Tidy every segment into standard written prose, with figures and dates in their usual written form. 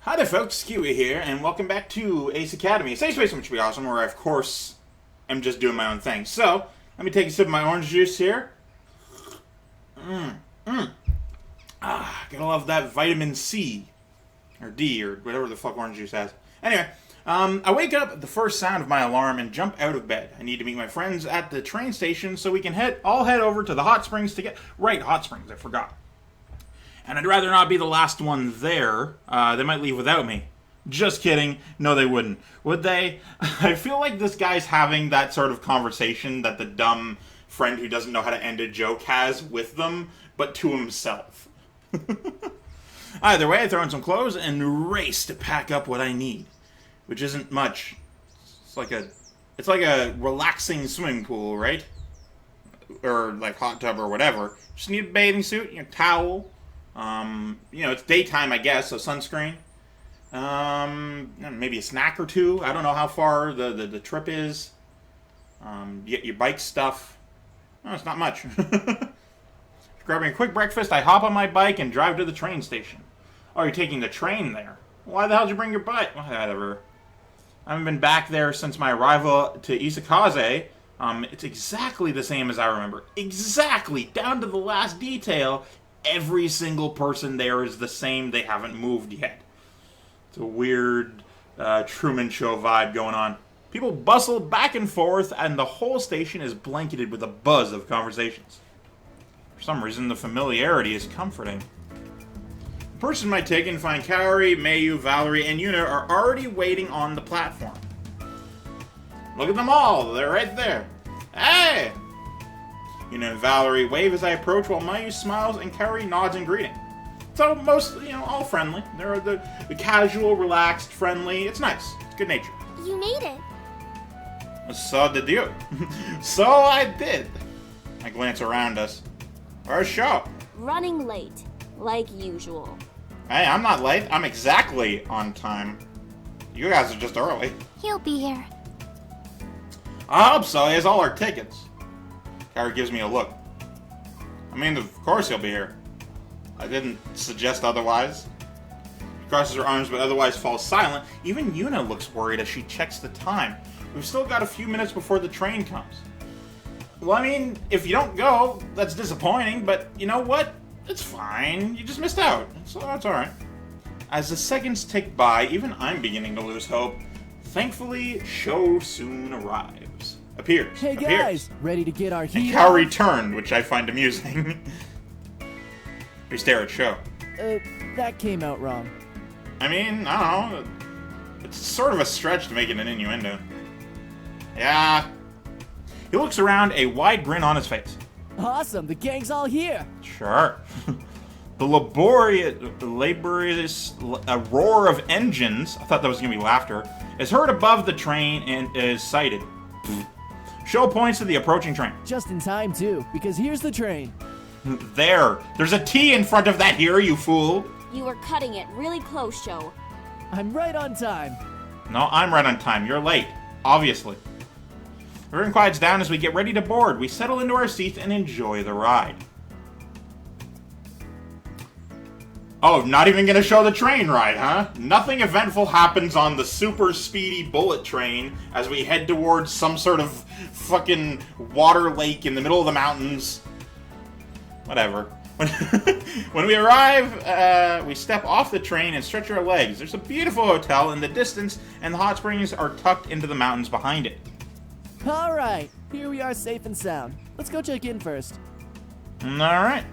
Hi there folks, Keywii here, and welcome back to Ace Academy, a safe space which will be awesome, where I, of course, am just doing my own thing. So, let me take a sip of my orange juice here. Gotta love that vitamin C, or D, or whatever the fuck orange juice has. Anyway, I wake up at the first sound of my alarm and jump out of bed. I need to meet my friends at the train station so we can all head over to the hot springs to get... Right, hot springs, I forgot. And I'd rather not be the last one there. They might leave without me. Just kidding. No, they wouldn't. Would they? I feel like this guy's having that sort of conversation that the dumb friend who doesn't know how to end a joke has with them, but to himself. Either way, I throw in some clothes and race to pack up what I need. Which isn't much. It's like a relaxing swimming pool, right? Or like hot tub or whatever. Just need a bathing suit, towel. It's daytime, I guess, so sunscreen. Maybe a snack or two. I don't know how far the trip is. You get your bike stuff. No, it's not much. Grabbing a quick breakfast, I hop on my bike and drive to the train station. Oh, you're taking the train there? Why the hell did you bring your bike? Whatever. I haven't been back there since my arrival to Isakaze. It's exactly the same as I remember. Exactly! Down to the last detail. Every single person there is the same. They haven't moved yet. It's a weird Truman Show vibe going on. People bustle back and forth, and the whole station is blanketed with a buzz of conversations. For some reason, the familiarity is comforting. The person might take and find Kaori, Mayu, Valerie, and Yuna are already waiting on the platform. Look at them all. They're right there. Hey! Yuna and Valerie wave as I approach while Mayu smiles and Kaori nods in greeting. So, mostly, all friendly. They're the casual, relaxed, friendly. It's nice. It's good nature. You made it. So did you. So I did. I glance around us. Where's Shaw? Running late, like usual. Hey, I'm not late. I'm exactly on time. You guys are just early. He'll be here. I hope so. He has all our tickets. Kaori gives me a look. I mean, of course he'll be here. I didn't suggest otherwise. She crosses her arms but otherwise falls silent. Even Yuna looks worried as she checks the time. We've still got a few minutes before the train comes. Well, I mean, if you don't go, that's disappointing, but you know what? It's fine. You just missed out. So that's alright. As the seconds tick by, even I'm beginning to lose hope. Thankfully, Sho soon arrives. Appears. Hey guys, ready to get our heat and Kaori turned, which I find amusing. We stare at Sho. That came out wrong. I mean, I don't know. It's sort of a stretch to make it an innuendo. Yeah. He looks around, a wide grin on his face. Awesome, the gang's all here. Sure. The laborious roar of engines, I thought that was going to be laughter, is heard above the train and is sighted. Sho points to the approaching train. Just in time, too, because here's the train. There's a T in front of that here, you fool. You were cutting it really close, Sho. I'm right on time. No, I'm right on time. You're late. Obviously. Everyone quiets down as we get ready to board. We settle into our seats and enjoy the ride. Oh, not even gonna show the train ride, huh? Nothing eventful happens on the super speedy bullet train as we head towards some sort of fucking water lake in the middle of the mountains. Whatever. When we arrive, we step off the train and stretch our legs. There's a beautiful hotel in the distance, and the hot springs are tucked into the mountains behind it. Alright, here we are safe and sound. Let's go check in first. Alright.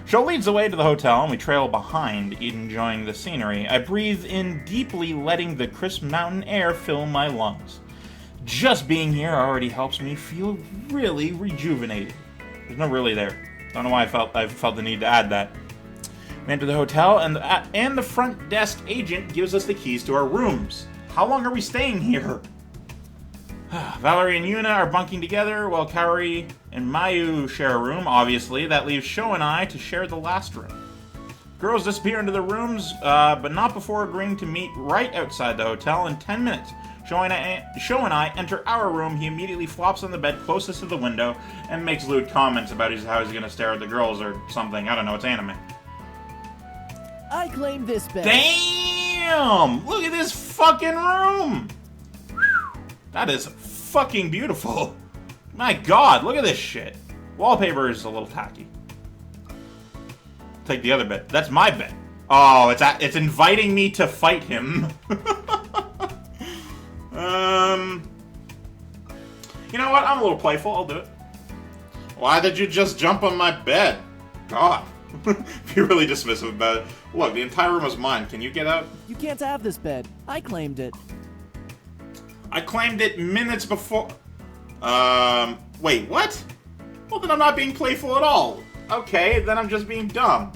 Sho leads the way to the hotel, and we trail behind, enjoying the scenery. I breathe in deeply, letting the crisp mountain air fill my lungs. Just being here already helps me feel really rejuvenated. There's no really there. Don't know why I felt the need to add that. We enter the hotel, and the front desk agent gives us the keys to our rooms. How long are we staying here? Valerie and Yuna are bunking together, while Kaori and Mayu share a room. Obviously, that leaves Sho and I to share the last room. Girls disappear into the rooms, but not before agreeing to meet right outside the hotel in 10 minutes. Sho and I enter our room. He immediately flops on the bed closest to the window and makes lewd comments about how he's going to stare at the girls or something. I don't know, it's anime. I claim this bed. Damn! Damn! Look at this fucking room! That is fucking beautiful. My god, look at this shit. Wallpaper is a little tacky. Take the other bed. That's my bed. Oh, it's inviting me to fight him. You know what? I'm a little playful. I'll do it. Why did you just jump on my bed? God. Be really dismissive about it. Look, the entire room is mine. Can you get out? You can't have this bed. I claimed it. I claimed it minutes before. Wait, what? Well, then I'm not being playful at all. Okay, then I'm just being dumb.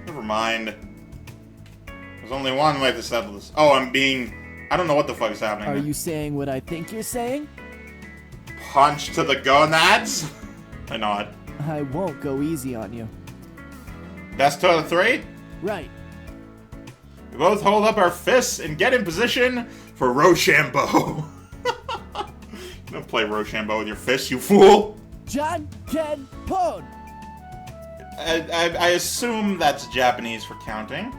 Never mind. There's only one way to settle this. Oh, I don't know what the fuck is happening. Are you saying what I think you're saying? Punch to the gonads? I nod. I won't go easy on you. Best out of three? Right. We both hold up our fists and get in position for Rochambeau. You don't play Rochambeau with your fists, you fool. John, Ken, Pone. I assume that's Japanese for counting.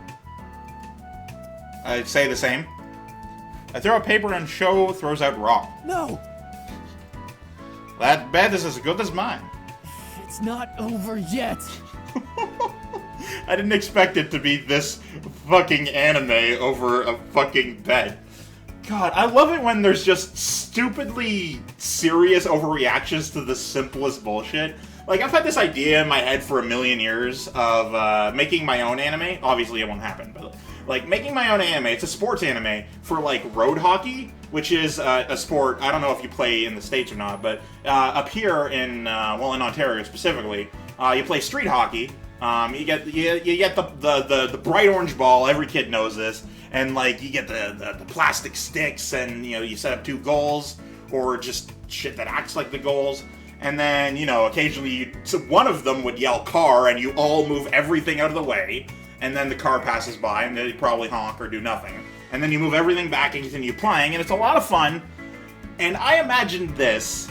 I'd say the same. I throw a paper and Sho throws out rock. No. That bed is as good as mine. It's not over yet. I didn't expect it to be this fucking anime over a fucking bed. God, I love it when there's just stupidly serious overreactions to the simplest bullshit. Like, I've had this idea in my head for a million years of making my own anime. Obviously, it won't happen, but like making my own anime. It's a sports anime for like road hockey, which is a sport. I don't know if you play in the States or not, but up here in in Ontario specifically, you play street hockey. You get the bright orange ball. Every kid knows this, and like you get the plastic sticks, and you set up two goals or just shit that acts like the goals. And then, occasionally one of them would yell car, and you all move everything out of the way. And then the car passes by, and they probably honk or do nothing. And then you move everything back and continue playing, and it's a lot of fun. And I imagined this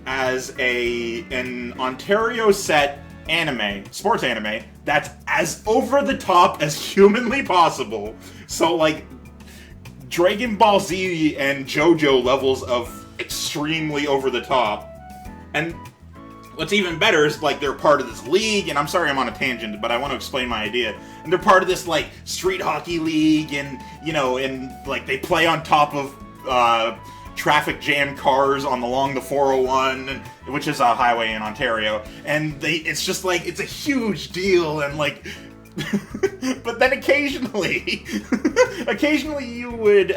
as an Ontario set anime, sports anime, that's as over the top as humanly possible. So, like, Dragon Ball Z and JoJo levels of extremely over the top. And what's even better is, like, they're part of this league, and I'm sorry I'm on a tangent, but I want to explain my idea. And they're part of this, like, street hockey league, and, and, like, they play on top of, traffic jam cars along the 401, which is a highway in Ontario. And it's just, like, it's a huge deal, and, like... but then occasionally you would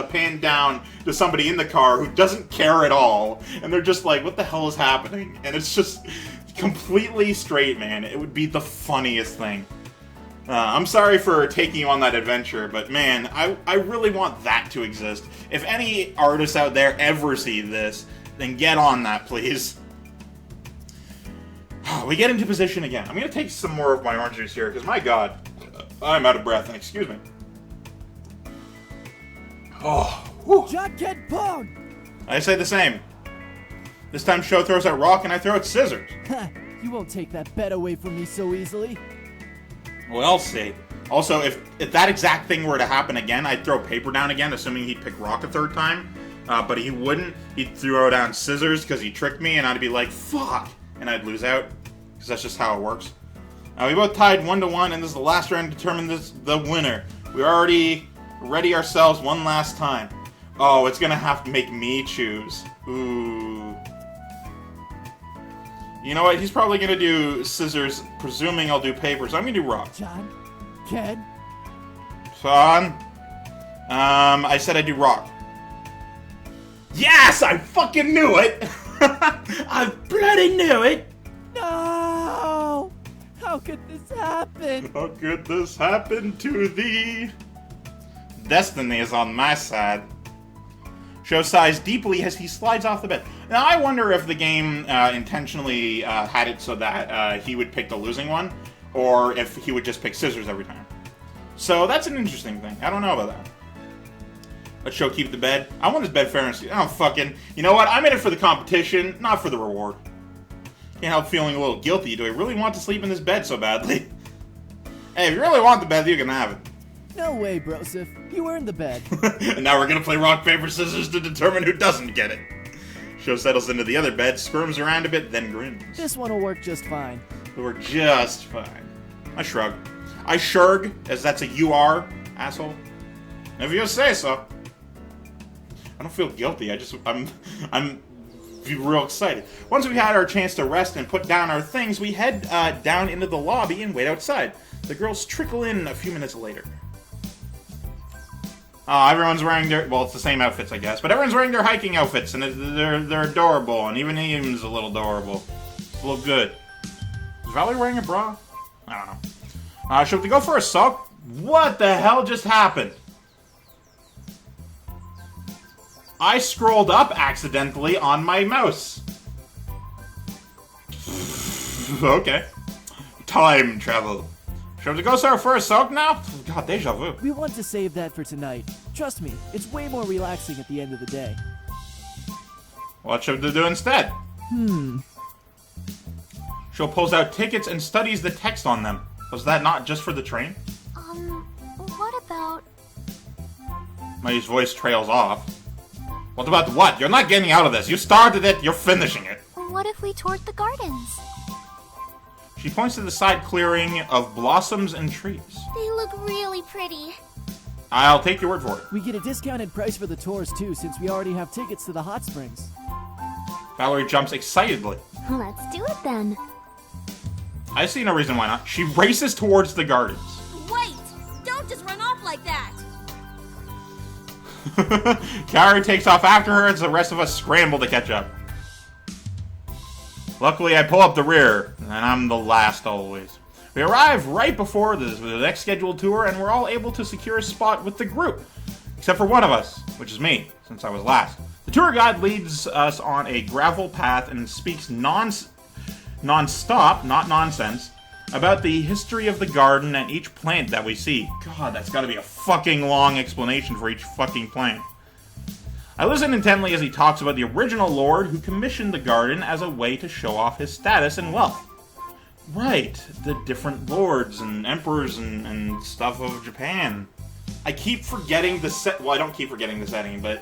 pan down to somebody in the car who doesn't care at all, and they're just like, what the hell is happening? And it's just completely straight, man. It would be the funniest thing. I'm sorry for taking you on that adventure, but man, I really want that to exist. If any artists out there ever see this, then get on that, please. We get into position again. I'm going to take some more of my orange juice here, because my god, I'm out of breath. Excuse me. Oh, whew. John, Ken, Pone. I say the same. This time Sho throws out rock, and I throw out scissors. You won't take that bed away from me so easily. We'll see. Also, if that exact thing were to happen again, I'd throw paper down again, assuming he'd pick rock a third time. But he wouldn't. He'd throw down scissors because he tricked me, and I'd be like, fuck! And I'd lose out. Because that's just how it works. We both tied 1-1, and this is the last round to determine the winner. We already ready ourselves one last time. Oh, it's going to have to make me choose. Ooh. You know what? He's probably going to do scissors, presuming I'll do paper, so I'm going to do rock. John, Ken. Son. I said I'd do rock. Yes! I fucking knew it! I bloody knew it! No! How could this happen? How could this happen to thee? Destiny is on my side. Sho sighs deeply as he slides off the bed. Now, I wonder if the game intentionally had it so that he would pick the losing one, or if he would just pick scissors every time. So that's an interesting thing. I don't know about that. Let Sho keep the bed. I want his bed fair and see. Oh, fucking... You know what? I'm in it for the competition, not for the reward. Can't help feeling a little guilty. Do I really want to sleep in this bed so badly? Hey, if you really want the bed, you can have it. No way, Broseph. You earned the bed. And now we're gonna play rock, paper, scissors to determine who doesn't get it. Sho settles into the other bed, squirms around a bit, then grins. This one will work just fine. It'll work just fine. I shrug. I shurg, as that's a UR, asshole. If you say so. I don't feel guilty. I'm real excited. Once we had our chance to rest and put down our things, we head down into the lobby and wait outside. The girls trickle in a few minutes later. Everyone's wearing their... Well, it's the same outfits, I guess. But everyone's wearing their hiking outfits, and they're adorable. And even Eam's a little adorable. It's a little good. Is Valerie wearing a bra? I don't know. Should we go for a soak? What the hell just happened? I scrolled up accidentally on my mouse. Okay. Time travel. Should we go for a soak now? God, deja vu. We want to save that for tonight. Trust me, it's way more relaxing at the end of the day. What should we do instead? She'll pulls out tickets and studies the text on them. Was that not just for the train? What about... My voice trails off. What about what? You're not getting out of this. You started it, you're finishing it. What if we toured the gardens? She points to the side clearing of blossoms and trees. They look really pretty. I'll take your word for it. We get a discounted price for the tours too, since we already have tickets to the hot springs. Valerie jumps excitedly. Let's do it then. I see no reason why not. She races towards the gardens. Wait! Don't just run off like that! Carrie takes off after her as the rest of us scramble to catch up. Luckily, I pull up the rear, and I'm the last always. We arrive right before the next scheduled tour, and we're all able to secure a spot with the group. Except for one of us, which is me, since I was last. The tour guide leads us on a gravel path and speaks non-stop, not nonsense, about the history of the garden and each plant that we see. God, that's gotta be a fucking long explanation for each fucking plant. I listen intently as he talks about the original lord who commissioned the garden as a way to show off his status and wealth. Right, the different lords and emperors and stuff of Japan. I keep forgetting the set. Well, I don't keep forgetting the setting, but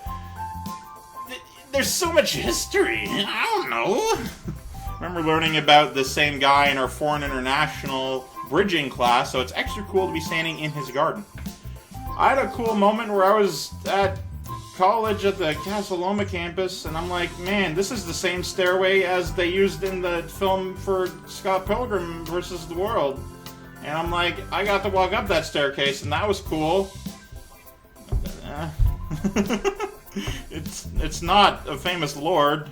there's so much history. I don't know. Remember learning about the same guy in our foreign international bridging class, so it's extra cool to be standing in his garden. I had a cool moment where I was at college at the Casa Loma campus, and I'm like, man, this is the same stairway as they used in the film for Scott Pilgrim versus the World. And I'm like, I got to walk up that staircase, and that was cool. It's not a famous lord.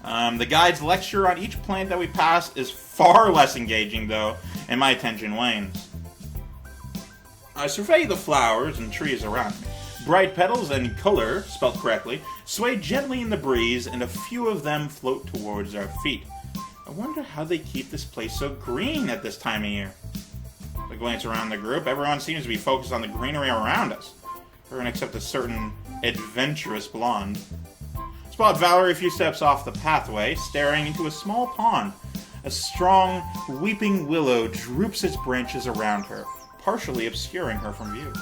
The guide's lecture on each plant that we pass is far less engaging, though, and my attention wanes. I survey the flowers and trees around me. Bright petals and color, spelled correctly, sway gently in the breeze, and a few of them float towards our feet. I wonder how they keep this place so green at this time of year. I glance around the group. Everyone seems to be focused on the greenery around us. Everyone except a certain adventurous blonde. Spot Valerie a few steps off the pathway, staring into a small pond. A strong, weeping willow droops its branches around her, partially obscuring her from view.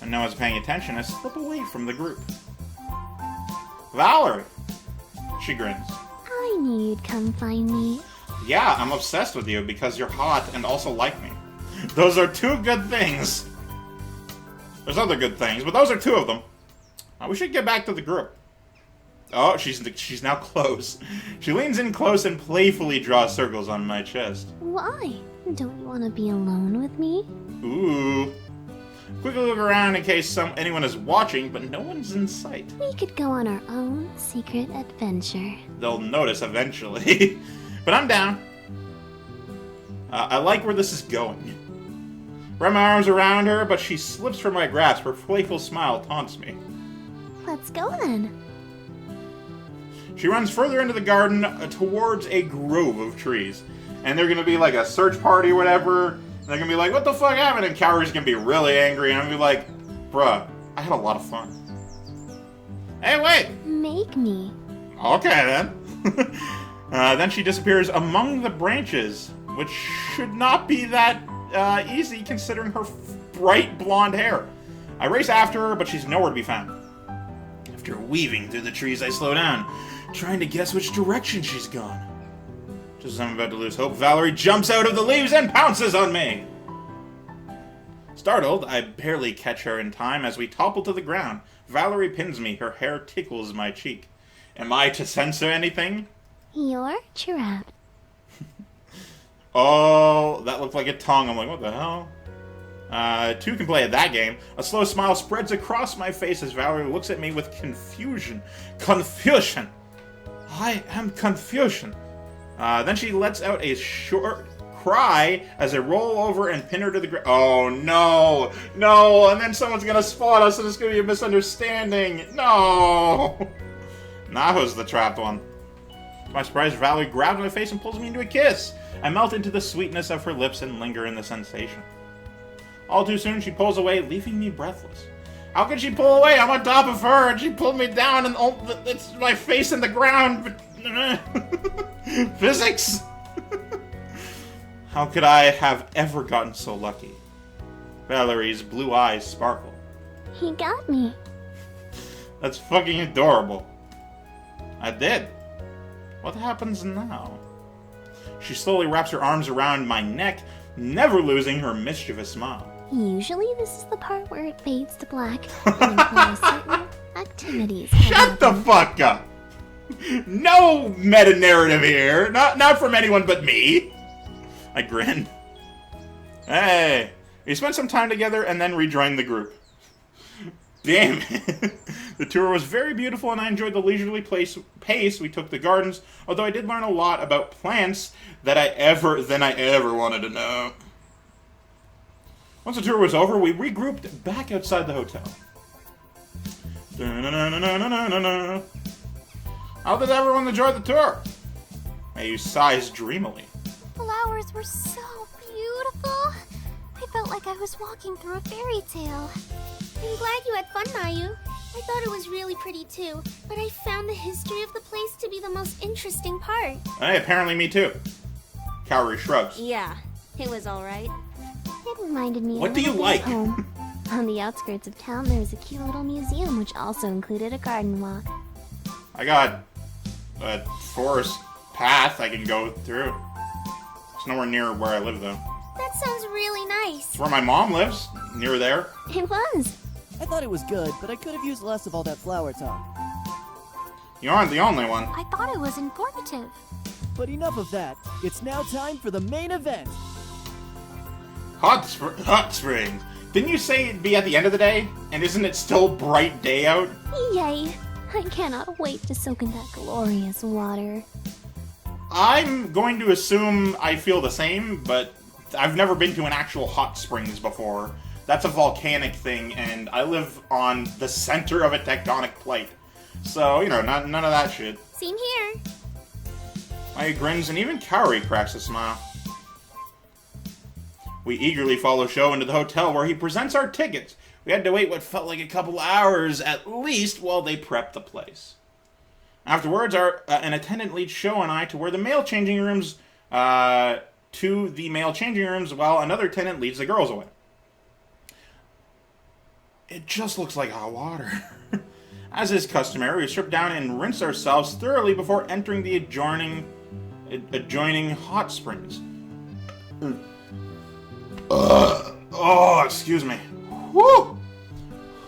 And no one's paying attention, I slip away from the group. Valerie! She grins. I knew you'd come find me. Yeah, I'm obsessed with you because you're hot and also like me. Those are two good things. There's other good things, but those are two of them. We should get back to the group. Oh, she's now close. She leans in close and playfully draws circles on my chest. Why? Don't you want to be alone with me? Ooh. Quickly look around in case anyone is watching, but no one's in sight. We could go on our own secret adventure. They'll notice eventually. But I'm down. I like where this is going. Wrap my arms around her, but she slips from my grasp. Her playful smile taunts me. Let's go then. She runs further into the garden towards a grove of trees. And they're going to be like a search party or whatever. And they're going to be like, what the fuck happened? And Cowrie's going to be really angry. And I'm going to be like, bruh, I had a lot of fun. Hey, wait! Make me. Okay, then. Then she disappears among the branches. which should not be that easy considering her bright blonde hair. I race after her, but she's nowhere to be found. After weaving through the trees, I slow down, trying to guess which direction she's gone. Just as I'm about to lose hope, Valerie jumps out of the leaves and pounces on me. Startled, I barely catch her in time as we topple to the ground. Valerie pins me, her hair tickles my cheek. Am I to censor anything? You're trapped. Oh, that looked like a tongue. I'm like, what the hell? Two can play at that game. A slow smile spreads across my face as Valerie looks at me with confusion. Confusion! I am confusion. Then she lets out a short cry as I roll over and pin her to the ground. Oh, no! No! And then someone's gonna spot us and it's gonna be a misunderstanding. No! Naho's the trapped one. To my surprise, Valerie grabs my face and pulls me into a kiss. I melt into the sweetness of her lips and linger in the sensation. All too soon, she pulls away, leaving me breathless. How could she pull away? I'm on top of her, and she pulled me down, and it's my face in the ground. Physics? How could I have ever gotten so lucky? Valerie's blue eyes sparkle. He got me. That's fucking adorable. I did. What happens now? She slowly wraps her arms around my neck, never losing her mischievous smile. Usually this is the part where it fades to black and implies certain activities. Shut the fuck up! No meta-narrative here. Not from anyone but me. I grin. Hey, we spent some time together and then rejoined the group. Damn it. The tour was very beautiful and I enjoyed the leisurely pace we took the gardens, although I did learn a lot about plants than I ever wanted to know. Once the tour was over, we regrouped back outside the hotel. How did everyone enjoy the tour? Mayu sighs dreamily. Flowers were so beautiful. I felt like I was walking through a fairy tale. I'm glad you had fun, Mayu. I thought it was really pretty too, but I found the history of the place to be the most interesting part. Hey, apparently me too. Kaori shrugs. Yeah, it was alright. It reminded me What of do you a little like? home. On the outskirts of town, there was a cute little museum which also included a garden walk. I got a forest path I can go through. It's nowhere near where I live though. That sounds really nice. It's where my mom lives, near there. It was. I thought it was good, but I could have used less of all that flower talk. You aren't the only one. I thought it was informative. But enough of that. It's now time for the main event. Hot springs. Didn't you say it'd be at the end of the day? And isn't it still bright day out? Yay! I cannot wait to soak in that glorious water. I'm going to assume I feel the same, but I've never been to an actual hot springs before. That's a volcanic thing, and I live on the center of a tectonic plate. So, you know, none of that shit. Same here. Maya grins, and even Kaori cracks a smile. We eagerly follow Sho into the hotel where he presents our tickets. We had to wait what felt like a couple hours at least while they prepped the place. Afterwards, an attendant leads Sho and I to the male changing rooms, while another attendant leads the girls away. It just looks like hot water. As is customary, we strip down and rinse ourselves thoroughly before entering the adjoining hot springs. Oh, excuse me. Woo!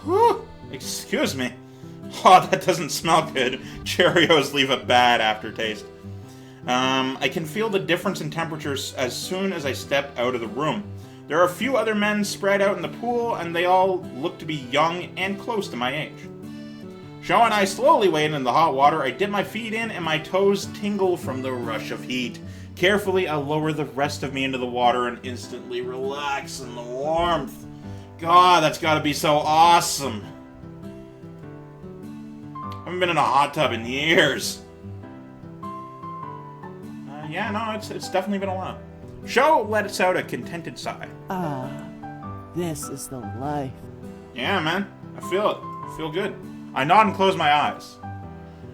Woo! Excuse me. Oh, that doesn't smell good. Cheerios leave a bad aftertaste. I can feel the difference in temperatures as soon as I step out of the room. There are a few other men spread out in the pool, and they all look to be young and close to my age. Sho and I slowly wade in the hot water. I dip my feet in, and my toes tingle from the rush of heat. Carefully, I lower the rest of me into the water and instantly relax in the warmth. God, that's gotta be so awesome. I haven't been in a hot tub in years. Yeah, no, it's definitely been a while. Sho lets out a contented sigh. Ah, this is the life. Yeah, man, I feel it. I feel good. I nod and close my eyes.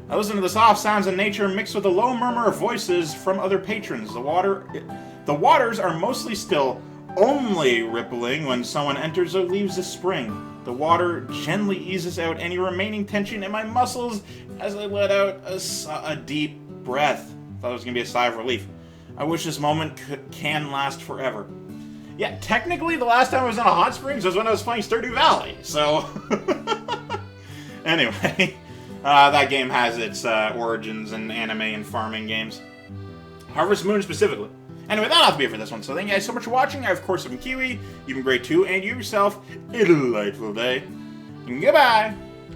I listen to the soft sounds of nature mixed with the low murmur of voices from other patrons. The The waters are mostly still, only rippling when someone enters or leaves the spring. The water gently eases out any remaining tension in my muscles as I let out a deep breath. Thought it was going to be a sigh of relief. I wish this moment can last forever. Yeah, technically the last time I was in a hot springs was when I was playing Stardew Valley, so... Anyway, that game has its origins in anime and farming games. Harvest Moon specifically. Anyway, that'll have to be it for this one. So thank you guys so much for watching. I, of course, am Keywii. You've been great too, and you yourself a delightful day. Goodbye!